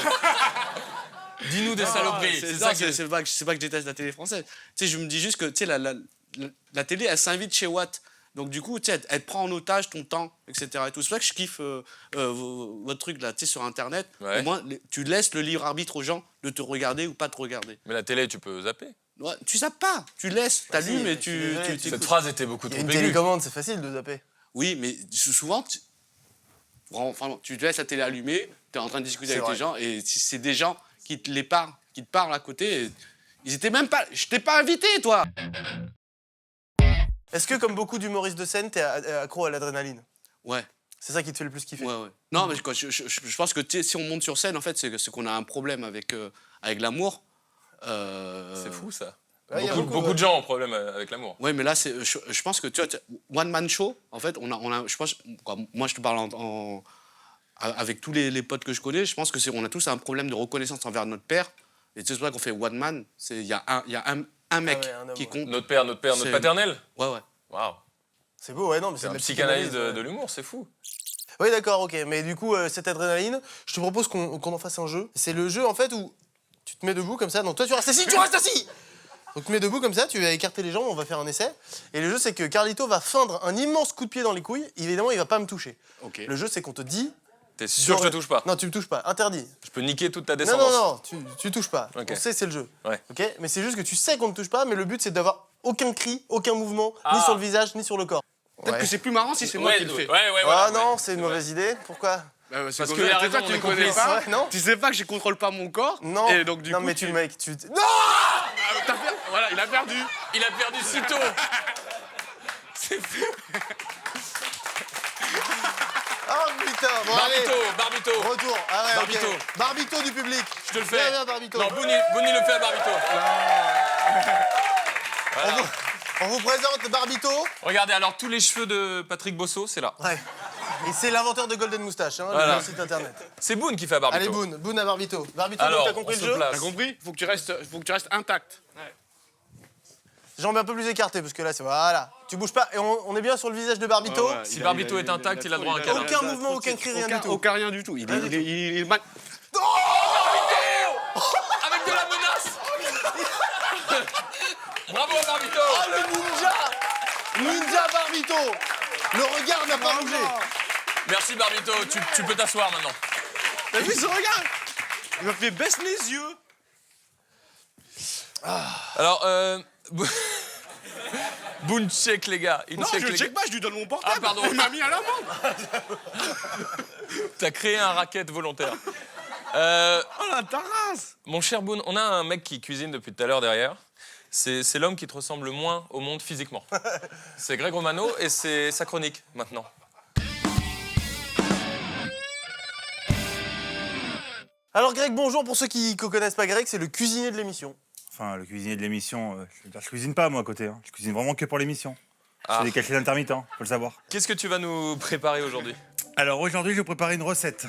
Dis-nous des saloperies. C'est ça pas que je déteste la télé française. Tu sais, je me dis juste que tu sais, la télé, elle s'invite chez Watt. Donc du coup, tu sais, elle te prend en otage ton temps, etc. Et tout. C'est pour ça que je kiffe votre truc là, tu sais, sur Internet. Ouais. Au moins, tu laisses le libre arbitre aux gens de te regarder ou pas te regarder. Mais la télé, tu peux zapper. Ouais, tu zappes pas, tu laisses, t'allumes et tu. Cette phrase était beaucoup Il y trop a une aiguë. télécommande, c'est facile de zapper. Oui, mais souvent, tu te laisses la télé allumée, tu es en train de discuter avec des gens, et c'est des gens qui te parlent à côté. Et ils étaient même pas. Je t'ai pas invité, toi! Est-ce que, comme beaucoup d'humoristes de scène, t'es accro à l'adrénaline? Ouais. C'est ça qui te fait le plus kiffer? Ouais. Non, mais je pense que si on monte sur scène, en fait, c'est qu'on a un problème avec l'amour. C'est fou, ça. Ouais, beaucoup de gens ont problème avec l'amour. Oui, mais là, je pense que, tu vois, One Man Show, en fait, je pense, moi, je te parle avec tous les potes que je connais, je pense qu'on a tous un problème de reconnaissance envers notre père. Et c'est pour ça qu'on fait One Man. Il y a un mec qui compte. Notre père, notre paternel? Ouais. Waouh. C'est beau, ouais, non, mais C'est de un la psychanalyse de l'humour, c'est fou. Oui, d'accord, ok. Mais du coup, cette adrénaline, je te propose qu'on en fasse un jeu. C'est le jeu, en fait, où tu te mets debout comme ça. Donc toi, tu restes assis, tu restes assis. Donc tu te mets debout comme ça, tu vas écarter les jambes, on va faire un essai. Et le jeu, c'est que Carlito va feindre un immense coup de pied dans les couilles. Évidemment, il va pas me toucher. Ok. Le jeu, c'est qu'on te dit... T'es sûr que je te touche pas? Non, tu me touches pas. Interdit. Je peux niquer toute ta descendance? Non, tu touches pas. Ok. On sait, c'est le jeu. Ouais. Ok. Mais c'est juste que tu sais qu'on ne touche pas, mais le but, c'est d'avoir aucun cri, aucun mouvement, ni sur le visage, ni sur le corps. Peut-être que c'est plus marrant si c'est moi qui le fais. Ouais, Ah non, c'est une mauvaise idée. Pourquoi? Parce que il a raison, tu on ne est connais complices. pas. Ouais, non. Tu sais pas que je contrôle pas mon corps. Non. Et donc, du non, coup, mais tu mec, tu... Non. Voilà, il a perdu. Il a perdu si tôt. C'est fou. Oh putain, bon allez. Barbito. Retour. Ah ouais, Barbito. ok. Barbito du public. Je te le fais. Viens, Barbito. Non, Bouni le fait à Barbito. Voilà. On vous présente Barbito. Regardez, alors tous les cheveux de Patrick Bosso, c'est là. Ouais. Et c'est l'inventeur de Golden Moustache, hein, Voilà. le site internet. C'est Boone qui fait à Barbito. Allez, Boone à Barbito. Barbito, Alors, t'as compris on le se jeu? place. T'as compris? Faut que tu restes intact. Jambes un peu plus écartées, parce que là, c'est... Voilà. Tu bouges pas. Et on est bien sur le visage de Barbito. Ouais, ouais. Si Barbito est intact, il a droit à un câlin. Aucun mouvement, aucun cri, rien du tout. Aucun rien du tout. Il est mal. Avec de la menace. Bravo Barbito. Oh, le ninja. Ninja Barbito. Le regard n'a pas bougé. Merci Barbito, tu peux t'asseoir maintenant. T'as vu ce regard? Il m'a fait baisse les yeux. Alors, Boone check les gars. Il Non, check je les le check pas, je lui donne mon portable. Ah, pardon. Il m'a mis à l'amende. T'as créé un racket volontaire. Oh la tarasse. Mon cher Boone, on a un mec qui cuisine depuis tout à l'heure derrière. C'est l'homme qui te ressemble le moins au monde physiquement. C'est Greg Romano et c'est sa chronique maintenant. Alors Greg, bonjour. Pour ceux qui ne connaissent pas Greg, c'est le cuisinier de l'émission. Enfin, le cuisinier de l'émission, je cuisine pas moi à côté. Hein. Je cuisine vraiment que pour l'émission. Je Ah. fais des cachets d'intermittents, faut le savoir. Qu'est-ce que tu vas nous préparer aujourd'hui? Alors aujourd'hui, je vais préparer une recette.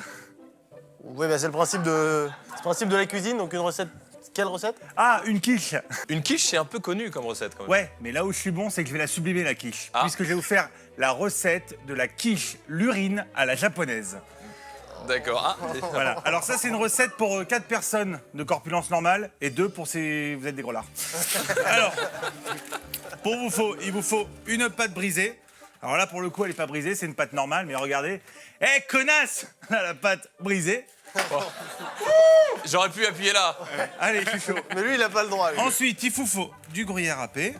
Oui, bah, c'est le principe de la cuisine. Donc une recette. Quelle recette? Ah, une quiche. Une quiche, c'est un peu connu comme recette quand même. Ouais, mais là où je suis bon, c'est que je vais la sublimer la quiche. Ah. Puisque je vais vous faire la recette de la quiche l'urine à la japonaise. D'accord. Ah. Voilà. Alors ça, c'est une recette pour 4 personnes de corpulence normale et 2 pour si vous êtes des gros lards. Alors, il vous faut une pâte brisée. Alors là, pour le coup, elle n'est pas brisée, c'est une pâte normale, mais regardez. Hé, connasse! Là, la pâte brisée. Oh. J'aurais pu appuyer là. Allez, je suis chaud. Mais lui, il n'a pas le droit. Lui. Ensuite, il vous faut du gruyère râpé.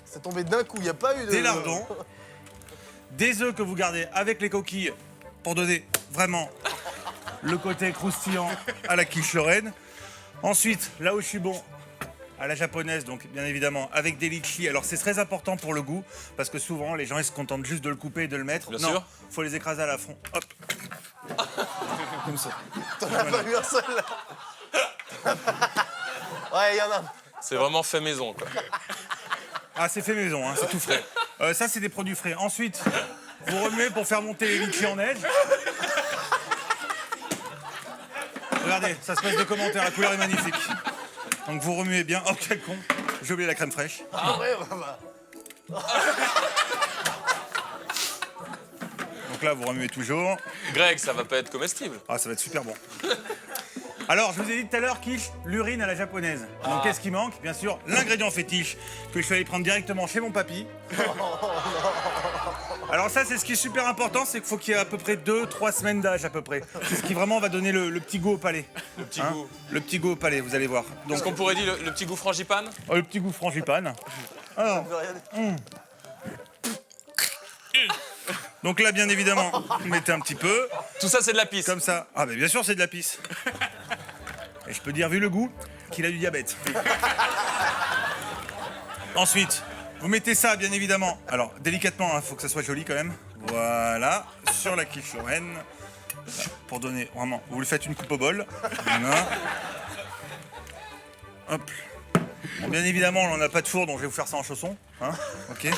C'est tombé d'un coup, il n'y a pas eu de... Des lardons. Des œufs que vous gardez avec les coquilles pour donner vraiment le côté croustillant à la quiche lorraine. Ensuite, là où je suis bon, à la japonaise, donc bien évidemment avec des litchis. Alors c'est très important pour le goût, parce que souvent les gens ils se contentent juste de le couper et de le mettre. Bien non, sûr. faut les écraser à la fond. Hop. Comme ça. T'en as pas eu un seul là. Ouais, il y en a. C'est vraiment fait maison quoi. Ah, c'est fait maison, hein, c'est tout frais. Ça, c'est des produits frais. Ensuite, vous remuez pour faire monter les litchis en neige. Regardez, ça se passe de commentaires, la couleur est magnifique. Donc vous remuez bien. Oh, quel con. J'ai oublié la crème fraîche. Ah ouais, Donc là, vous remuez toujours. Greg, ça va pas être comestible. Ah, ça va être super bon. Alors, je vous ai dit tout à l'heure, quiche, l'urine à la japonaise. Donc, qu'est-ce qui manque? Bien sûr, l'ingrédient fétiche que je suis allé prendre directement chez mon papy. Alors ça, c'est ce qui est super important, c'est qu'il faut qu'il y ait à peu près 2-3 semaines d'âge à peu près. C'est ce qui vraiment va donner le petit goût au palais. Le petit goût. Le petit goût au palais, vous allez voir. Donc, est-ce qu'on pourrait dire le petit goût frangipane? Le petit goût frangipane. Alors, donc là, bien évidemment, vous mettez un petit peu. Tout ça, c'est de la pisse. Comme ça. Ah, mais bien sûr, c'est de la pisse. Et je peux dire, vu le goût, qu'il a du diabète. Ensuite, vous mettez ça, bien évidemment. Alors, délicatement, il faut que ça soit joli quand même. Voilà, sur la quiche Lorraine. Pour donner, vraiment, vous le faites une coupe au bol. Voilà. Hop. Bon, bien évidemment, on n'a pas de four, donc je vais vous faire ça en chausson. Hein, ok.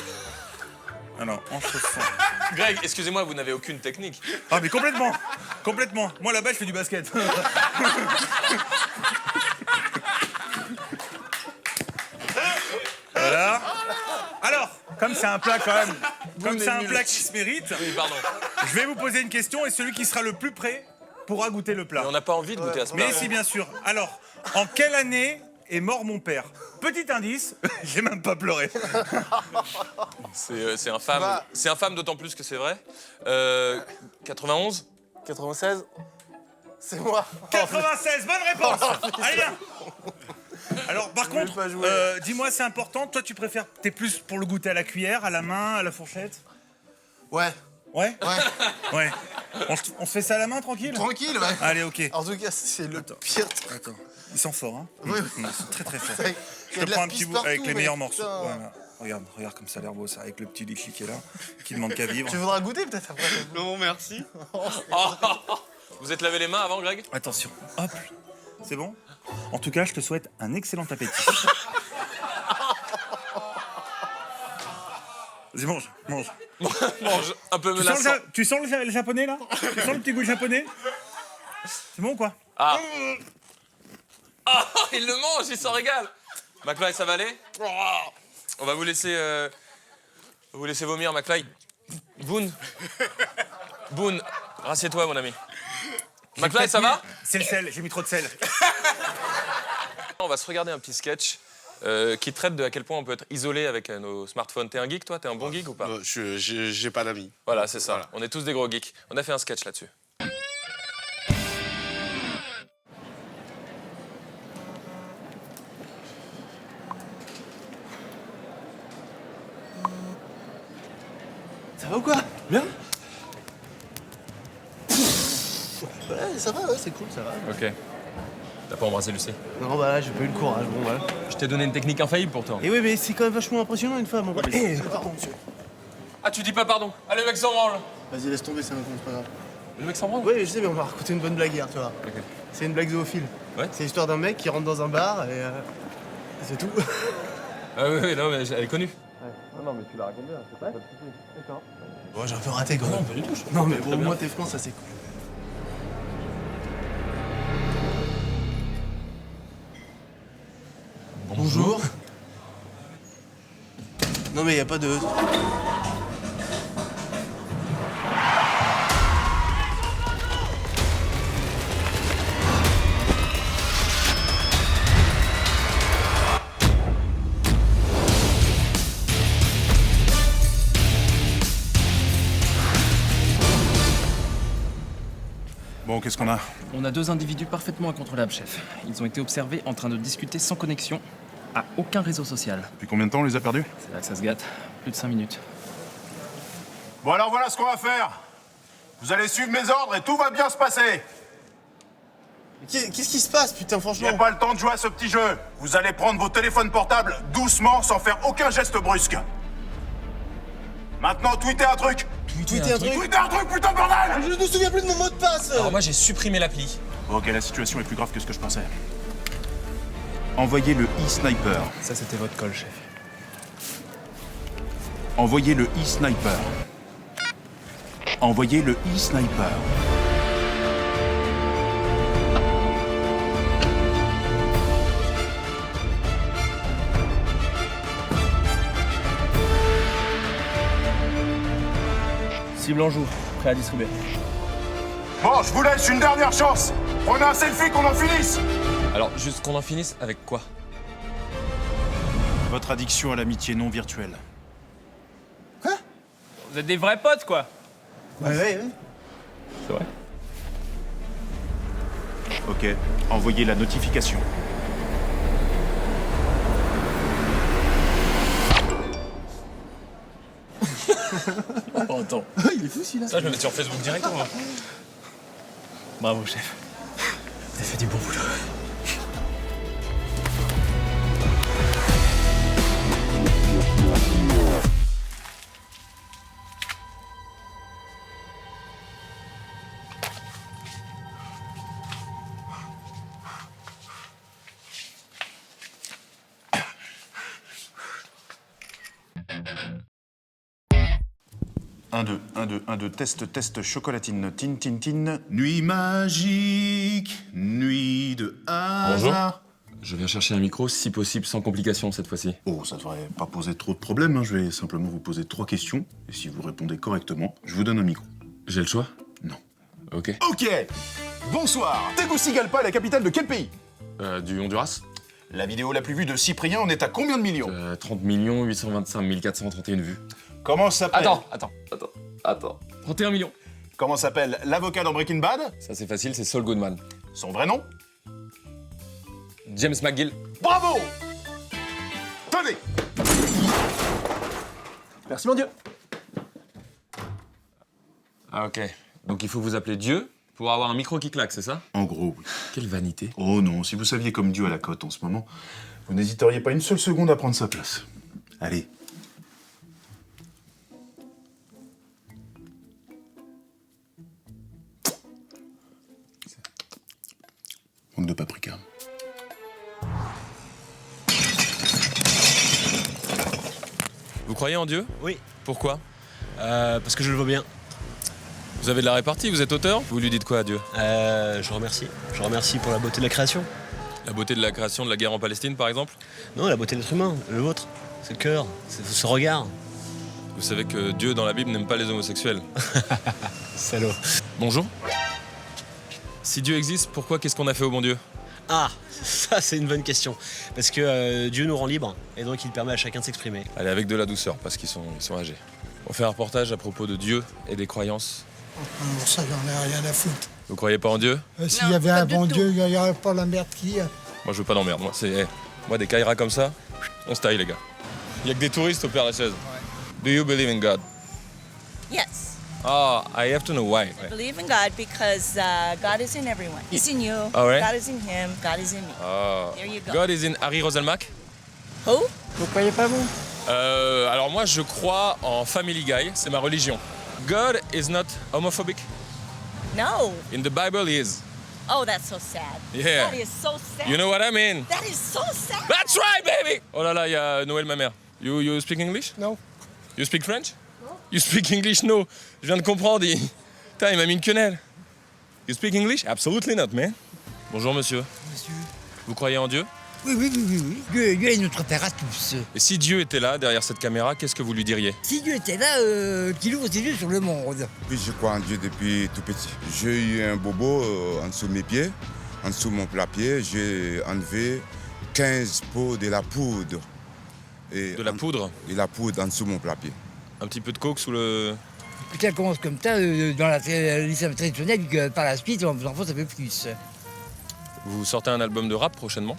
Alors, en chausson. Greg, excusez-moi, vous n'avez aucune technique. Ah, mais complètement. Complètement. Moi, là-bas, je fais du basket. Voilà. Alors, comme c'est un plat quand même, comme c'est un plat qui se mérite, Oui, pardon. je vais vous poser une question et celui qui sera le plus près pourra goûter le plat. Mais on n'a pas envie de goûter à ce plat. Mais si, bien sûr. Alors, en quelle année est mort mon père? Petit indice, j'ai même pas pleuré. C'est infâme. C'est infâme d'autant plus que c'est vrai. 91 96. C'est moi. 96, bonne réponse. Allez, viens. Alors, par contre, dis-moi, c'est important, toi, tu préfères, t'es plus pour le goûter à la cuillère, à la main, à la fourchette? Ouais. Ouais? Ouais. On se fait ça à la main, tranquille? Tranquille, ouais. Allez, ok. En tout cas, c'est le pire truc. Attends, ils sont forts, hein? Oui, Ils sont très très forts. C'est vrai Je qu'il y a te de prends la un petit pisse bout avec partout, les mais meilleurs morceaux. putain. Voilà. Regarde comme ça a l'air beau, ça, avec le petit litchi qui est là, qui demande qu'à vivre. Tu voudras goûter peut-être après? Non, merci. Vous êtes lavé les mains avant, Greg? Attention, hop, c'est bon? En tout cas, je te souhaite un excellent appétit. Vas-y, mange. Mange un peu menaçant. Tu sens le japonais, là? Tu sens le petit goût japonais? C'est bon ou quoi? Ah, il le mange, il s'en régale. McFly, ça va aller? On va vous laisser vomir, McFly. Boone, rassieds-toi, mon ami. McFly, ça va? C'est le sel, j'ai mis trop de sel. On va se regarder un petit sketch qui traite de à quel point on peut être isolé avec nos smartphones. T'es un geek, toi? T'es un bon geek ou pas? J'ai pas d'amis. Voilà, c'est ça. Voilà. On est tous des gros geeks. On a fait un sketch là-dessus. Ça va ou quoi? Bien? Ouais, ça va, ouais, c'est cool, ça va. Ok. T'as pas embrassé Lucie? Non, bah là, j'ai pas eu le courage, bon, voilà. Je t'ai donné une technique infaillible pour toi. Et oui, mais c'est quand même vachement impressionnant, une femme. Pardon, monsieur. Ah, tu dis pas pardon. Allez, le mec s'en branle. Vas-y, laisse tomber, c'est un con, c'est pas grave. Le mec s'en branle? Oui, je sais, mais on va raconter une bonne blague hier, tu vois. Ok. C'est une blague zoophile. Ouais. C'est l'histoire d'un mec qui rentre dans un bar et c'est tout. Ah oui, non, mais elle est connue. Ouais. Non, mais tu la racontes bien, c'est pas de soucis. D'accord. Bon, j'ai un peu raté quand même. Non, pas du tout. Non, mais bon, au moins t'es franc, ça c'est cool. Bonjour. Non, mais y a pas de. Bon, qu'est-ce qu'on a? On a 2 individus parfaitement incontrôlables, chef. Ils ont été observés en train de discuter sans connexion, à aucun réseau social. Depuis combien de temps on les a perdus? C'est là que ça se gâte. Plus de 5 minutes. Bon, alors voilà ce qu'on va faire. Vous allez suivre mes ordres et tout va bien se passer. Qu'est-ce qui se passe, putain, Il franchement? n'y a pas le temps de jouer à ce petit jeu. Vous allez prendre vos téléphones portables doucement, sans faire aucun geste brusque. Maintenant, tweetez un truc. Tweeter un truc? Tweetez un truc, putain de bordel! Je ne me souviens plus de mon mot de passe! Alors moi, j'ai supprimé l'appli. Ok, la situation est plus grave que ce que je pensais. Envoyez le e-sniper. Ça, c'était votre call, chef. Envoyez le e-sniper. Envoyez le e-sniper. Cible en joue, prêt à distribuer. Bon, je vous laisse une dernière chance. Prenez un selfie qu'on en finisse. Alors, juste qu'on en finisse avec quoi? Votre addiction à l'amitié non virtuelle. Vous êtes des vrais potes, quoi. Ouais. C'est vrai. Ok, envoyez la notification. Oh, attends. Il est fou, celui-là. Ça, je vais mettre sur Facebook directement. Bravo, chef. T'as fait du bon boulot. Un, deux, test, chocolatine, tin. Nuit magique, nuit de Bonjour. hasard. Je viens chercher un micro, si possible sans complications cette fois-ci. Oh, ça devrait pas poser trop de problèmes, hein. Je vais simplement vous poser 3 questions. Et si vous répondez correctement, je vous donne un micro. J'ai le choix? Non. Ok. Ok. Bonsoir. Tegucigalpa est la capitale de quel pays? Du Honduras? La vidéo la plus vue de Cyprien en est à combien de millions? 30 825 431 vues. Comment s'appelle... Attends. 31 millions. Comment s'appelle l'avocat dans Breaking Bad? Ça c'est facile, c'est Saul Goodman. Son vrai nom? James McGill. Bravo! Tenez! Merci, mon Dieu. Ah ok. Donc il faut vous appeler Dieu pour avoir un micro qui claque, c'est ça? En gros, oui. Quelle vanité. Oh non, si vous saviez comme Dieu à la cote en ce moment, vous n'hésiteriez pas une seule seconde à prendre sa place. Allez. Manque de paprika. Vous croyez en Dieu? Oui. Pourquoi? Parce que je le vois bien. Vous avez de la répartie, vous êtes auteur? Vous lui dites quoi à Dieu? Je remercie. Je remercie pour la beauté de la création. La beauté de la création de la guerre en Palestine, par exemple? Non, la beauté de l'être humain, le vôtre. C'est le cœur, c'est ce regard. Vous savez que Dieu, dans la Bible, n'aime pas les homosexuels. Salaud. Bonjour. Si Dieu existe, pourquoi qu'est-ce qu'on a fait au bon Dieu? Ah, ça c'est une bonne question. Parce que Dieu nous rend libres, et donc il permet à chacun de s'exprimer. Allez, avec de la douceur, parce qu'ils sont âgés. On fait un reportage à propos de Dieu et des croyances. Alors ça, j'en ai rien à foutre. Vous croyez pas en Dieu? S'il y avait un bon Dieu, il n'y aurait pas la merde qu'il y a. Moi, je veux pas d'emmerde. Moi, des Kairas comme ça, on se taille, les gars. Il y a que des touristes au Père-Lachaise. Do you believe in God? Yes. Oh, I have to know why. I believe in God because God is in everyone. He's in you. All right. God is in him. God is in me. Oh. There you go. God is in Harry Roselmack? Who? Vous croyez pas, vous? Alors moi, je crois en Family Guy. C'est ma religion. God is not homophobic. No. In the Bible, he is. Oh, that's so sad. Yeah. That is so sad. You know what I mean? That is so sad. That's right, baby! Oh là là, il y a Noël, ma mère. You speak English? No. You speak French? No. You speak English? No. Je viens de comprendre. Putain, il m'a mis une quenelle. You speak English? Absolutely not, man. Bonjour, monsieur. Monsieur. Vous croyez en Dieu? Oui. Dieu est notre Père à tous. Et si Dieu était là, derrière cette caméra, qu'est-ce que vous lui diriez? Si Dieu était là, qu'il ouvre ses yeux sur le monde. Oui, je crois en Dieu depuis tout petit. J'ai eu un bobo en dessous de mes pieds, en dessous de mon plat-pied. J'ai enlevé 15 pots de la poudre. De la poudre? De la poudre en dessous de mon plat-pied. Un petit peu de coke sous le... Ça commence comme ça, dans l'islam traditionnel, que par la suite, en faisant ça fait plus. Vous sortez un album de rap prochainement?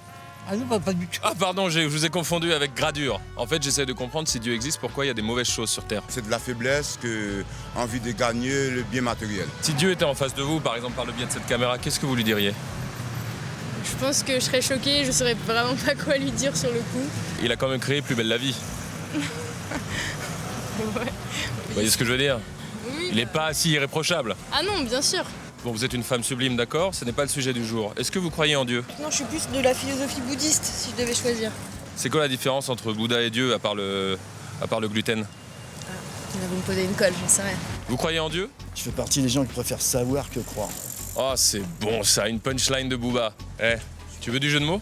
Ah non, pas du tout. Ah pardon, je vous ai confondu avec Gradure. En fait, j'essaie de comprendre si Dieu existe, pourquoi il y a des mauvaises choses sur Terre. C'est de la faiblesse que envie de gagner le bien matériel. Si Dieu était en face de vous, par exemple par le biais de cette caméra, qu'est-ce que vous lui diriez? Je pense que je serais choquée, je saurais vraiment pas quoi lui dire sur le coup. Il a quand même créé Plus belle la vie. Ouais. Vous voyez ce que je veux dire? Oui. Il n'est pas si irréprochable. Ah non, bien sûr. Bon, vous êtes une femme sublime, d'accord? Ce n'est pas le sujet du jour. Est-ce que vous croyez en Dieu? Non, je suis plus de la philosophie bouddhiste, si je devais choisir. C'est quoi la différence entre Bouddha et Dieu, à part le gluten? Vous me posez une colle, j'en sais rien. Vous croyez en Dieu? Je fais partie des gens qui préfèrent savoir que croire. Oh, c'est bon ça, une punchline de Booba. Eh, tu veux du jeu de mots?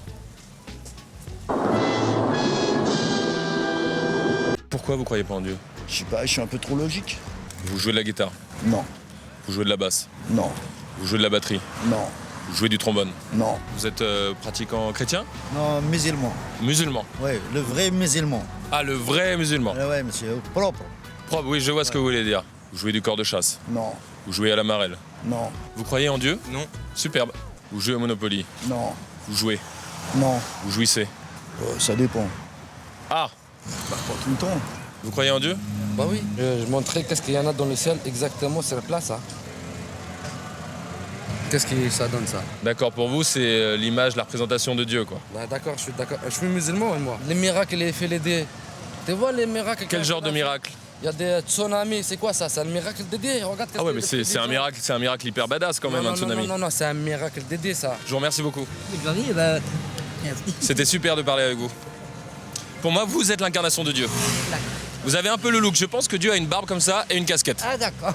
Pourquoi vous croyez pas en Dieu? Je sais pas, je suis un peu trop logique. Vous jouez de la guitare? Non. Vous jouez de la basse? Non. Vous jouez de la batterie? Non. Vous jouez du trombone? Non. Vous êtes pratiquant chrétien? Non, musulman. Musulman? Ouais, le vrai musulman. Ah, le vrai musulman? Ouais, monsieur, propre. Propre, oui, je vois ce que vous voulez dire. Vous jouez du corps de chasse? Non. Vous jouez à la marelle? Non. Vous croyez en Dieu? Non. Superbe. Vous jouez au Monopoly? Non. Vous jouez? Non. Vous jouissez? Ça dépend. Ah! Bah, pas tout le temps. Vous croyez en Dieu? Bah oui, je montrerai qu'est-ce qu'il y en a dans le ciel exactement sur la place. Hein. Qu'est-ce que ça donne ça? D'accord, pour vous, c'est l'image, la représentation de Dieu, quoi. Bah d'accord, je suis d'accord. Je suis musulman, moi. Les miracles, il fait les dés. Tu vois les miracles? Quel genre de miracle? Il y a des tsunamis, c'est quoi ça? C'est un miracle de dés. Regarde. Ah ouais, mais c'est un miracle hyper badass quand même, un tsunami. Non, c'est un miracle de dés, ça. Je vous remercie beaucoup. Bah, C'était super de parler avec vous. Pour moi, vous êtes l'incarnation de Dieu. Vous avez un peu le look. Je pense que Dieu a une barbe comme ça et une casquette. Ah d'accord.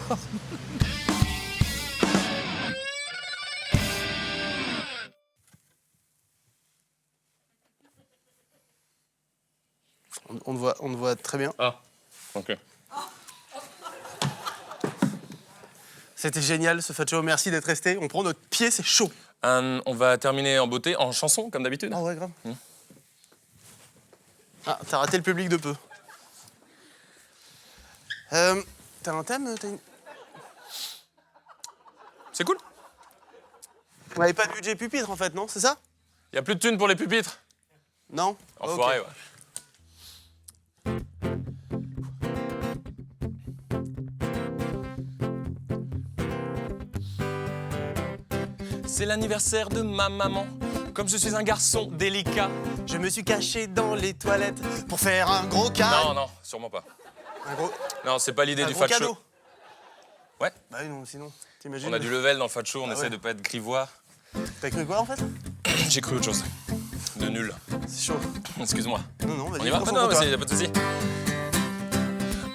On te voit très bien. Ah, ok. C'était génial ce Fat Show, merci d'être resté. On prend notre pied, c'est chaud. On va terminer en beauté, en chanson, comme d'habitude. Ah ouais, grave. Ah, t'as raté le public de peu. T'as un thème C'est cool. On n'avait pas de budget pupitre en fait, non? C'est ça? Y a plus de thunes pour les pupitres? Non? Enfoiré, Ok. ouais. C'est l'anniversaire de ma maman. Comme je suis un garçon délicat, je me suis caché dans les toilettes pour faire un gros câlin. Non, non, sûrement pas. Un gros... Non, c'est pas l'idée un du gros Fat cadeau. Show. Ouais. Bah oui, non, sinon, t'imagines. On a du level dans le Fat Show, on Ah essaie ouais. de pas être grivois. T'as cru quoi en fait? J'ai cru autre chose. De nul. C'est chaud. Excuse-moi. Non, non, vas-y. On y va? prends son Non, pour toi. vas-y, y a pas de souci.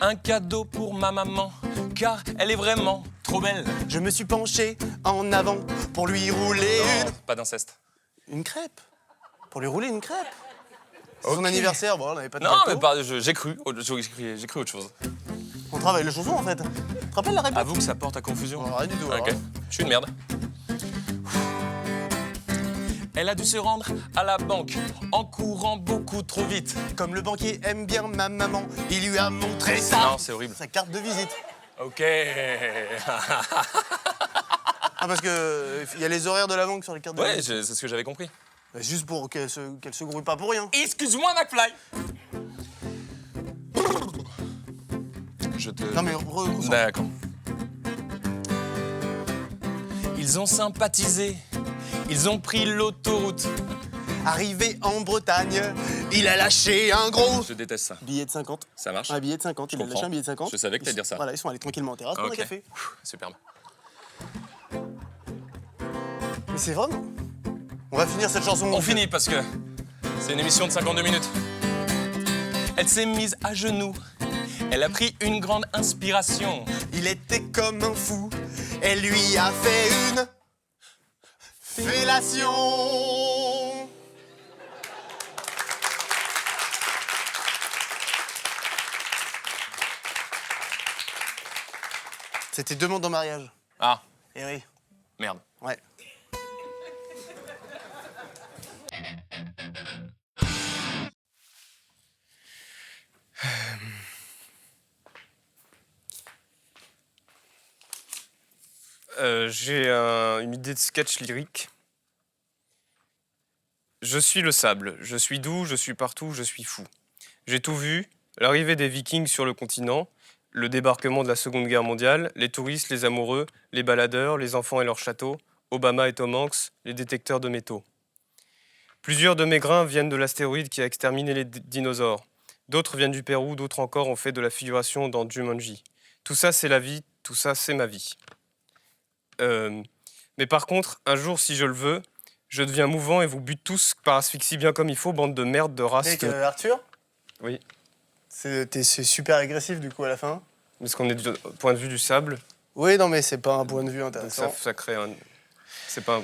Un cadeau pour ma maman, car elle est vraiment trop belle. Je me suis penché en avant pour lui rouler Non, pas d'inceste. une crêpe. Pour lui rouler une crêpe. C'est son Ok. anniversaire, bon, on n'avait pas de Non, gâteau. mais pas, j'ai cru autre chose. On travaille le chanson en fait. Tu te rappelles la répète? Avoue que ça porte à confusion. Oh, rien du tout. Ok, alors. je suis une merde. Elle a dû se rendre à la banque en courant beaucoup trop vite. Comme le banquier aime bien ma maman, il lui a montré ça. Non, c'est horrible. Sa carte de visite. Ok. Ah, parce que il y a les horaires de la banque sur les cartes de Ouais, visite. c'est ce que j'avais compris. Bah, juste pour qu'elle se grouille pas pour rien. Excuse-moi, McFly. Je te... Non mais D'accord. Ils ont sympathisé. Ils ont pris l'autoroute. Arrivé en Bretagne, il a lâché un gros Je déteste ça. billet de 50. Ça marche? Un billet de 50, il a comprends. lâché un billet de 50. Je savais que t'allais dire ça. Voilà, ils sont allés tranquillement en terrasse prendre un Ok. café. Superbe. Mais c'est vraiment... On va finir cette chanson. On finit parce que c'est une émission de 52 minutes. Elle s'est mise à genoux. Elle a pris une grande inspiration. Il était comme un fou. Elle lui a fait une... fellation. C'était demande en mariage. Ah, Eh oui. merde. Ouais. J'ai une idée de sketch lyrique. Je suis le sable, je suis doux, je suis partout, je suis fou. J'ai tout vu, l'arrivée des Vikings sur le continent, le débarquement de la Seconde Guerre mondiale, les touristes, les amoureux, les baladeurs, les enfants et leurs châteaux, Obama et Tom Hanks, les détecteurs de métaux. Plusieurs de mes grains viennent de l'astéroïde qui a exterminé les dinosaures. D'autres viennent du Pérou, d'autres encore ont fait de la figuration dans Jumanji. Tout ça, c'est la vie, tout ça, c'est ma vie. Mais par contre, un jour, si je le veux, je deviens mouvant et vous bute tous par asphyxie bien comme il faut, bande de merde, de race. Mec, Arthur, Oui. c'est super agressif du coup à la fin. Parce qu'on est du point de vue du sable. Oui, non, mais c'est pas un point de vue Donc intéressant. ça crée un... C'est pas un...